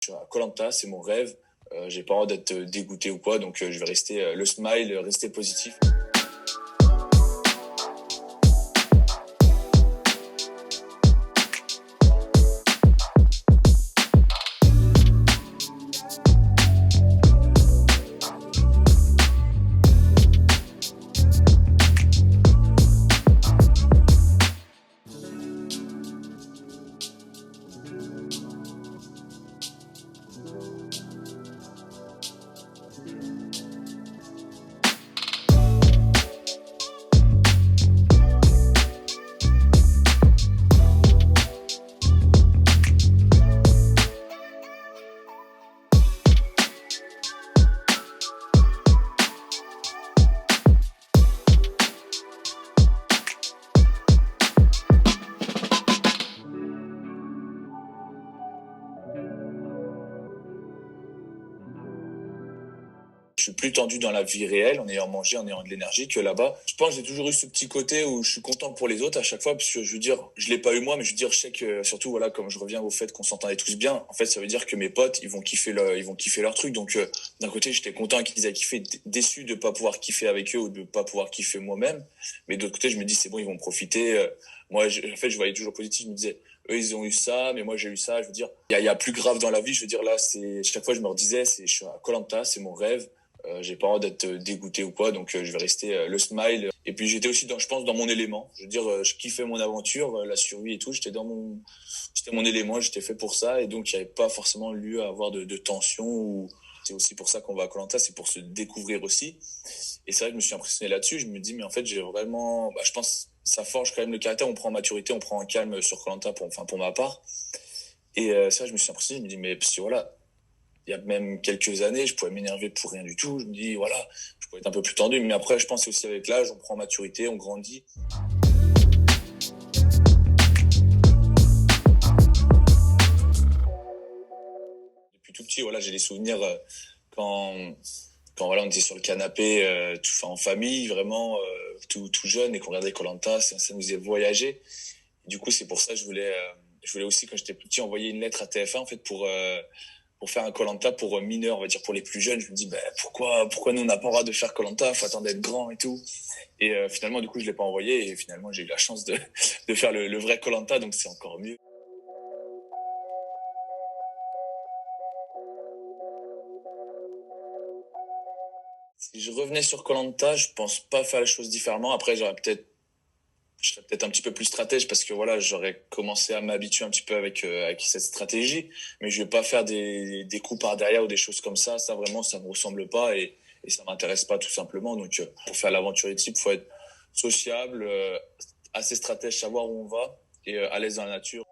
Je suis à koh c'est mon rêve. J'ai pas envie d'être dégoûté ou quoi, donc je vais rester le smile, rester positif. Je suis plus tendu dans la vie réelle en ayant mangé, en ayant de l'énergie que là-bas. Je pense que j'ai toujours eu ce petit côté où je suis content pour les autres à chaque fois, parce que je veux dire, je l'ai pas eu moi, mais je veux dire, je sais que surtout, voilà, comme je reviens au fait qu'on s'entendait tous bien, en fait, ça veut dire que mes potes, ils vont kiffer leur truc. Donc, d'un côté, j'étais content qu'ils aient kiffé, déçu de pas pouvoir kiffer avec eux ou de pas pouvoir kiffer moi-même. Mais d'autre côté, je me dis, c'est bon, ils vont profiter. Moi, en fait, je voyais toujours positif. Je me disais, eux, ils ont eu ça, mais moi, j'ai eu ça. Je veux dire, il y a plus grave dans la vie. Je veux dire, là, c'est, chaque fois, je me redisais, je suis à koh c'est mon rêve. J'ai pas envie d'être dégoûté ou quoi, donc je vais rester le smile. Et puis j'étais aussi je pense dans mon élément. Je veux dire, je kiffais mon aventure, la survie et tout. C'était mon élément. J'étais fait pour ça, et donc il n'y avait pas forcément lieu à avoir de tension. C'est aussi pour ça qu'on va à koh c'est pour se découvrir aussi. Et c'est vrai que je me suis impressionné là-dessus. Je me dis, mais en fait, j'ai vraiment, je pense, ça forge quand même le caractère. On prend en maturité, on prend un calme sur koh pour ma part. Et ça, je me suis impressionné. Je me dis, mais parce que voilà, il y a même quelques années, je pouvais m'énerver pour rien du tout. Je me dis, voilà, je pouvais être un peu plus tendu. Mais après, je pense aussi avec l'âge, on prend maturité, on grandit. Depuis tout petit, voilà, j'ai des souvenirs quand, quand voilà, on était sur le canapé, en famille, vraiment, tout jeune, et qu'on regardait koh ça nous faisait voyager. Et du coup, c'est pour ça que je voulais aussi, quand j'étais petit, envoyer une lettre à TF1, en fait, pour faire un koh pour mineurs, on va dire pour les plus jeunes. Je me dis, pourquoi nous on n'a pas le droit de faire koh faut attendre d'être grand et tout. Et finalement, du coup, je l'ai pas envoyé, et finalement, j'ai eu la chance de faire le vrai koh donc c'est encore mieux. Si je revenais sur koh je pense pas faire les choses différemment. Après, je serais peut-être un petit peu plus stratège, parce que voilà, j'aurais commencé à m'habituer un petit peu avec cette stratégie, mais je vais pas faire des coups par derrière ou des choses comme ça. Ça, vraiment, ça me ressemble pas, et ça m'intéresse pas, tout simplement. Donc, pour faire l'aventurier type, faut être sociable, assez stratège, savoir où on va, et à l'aise dans la nature.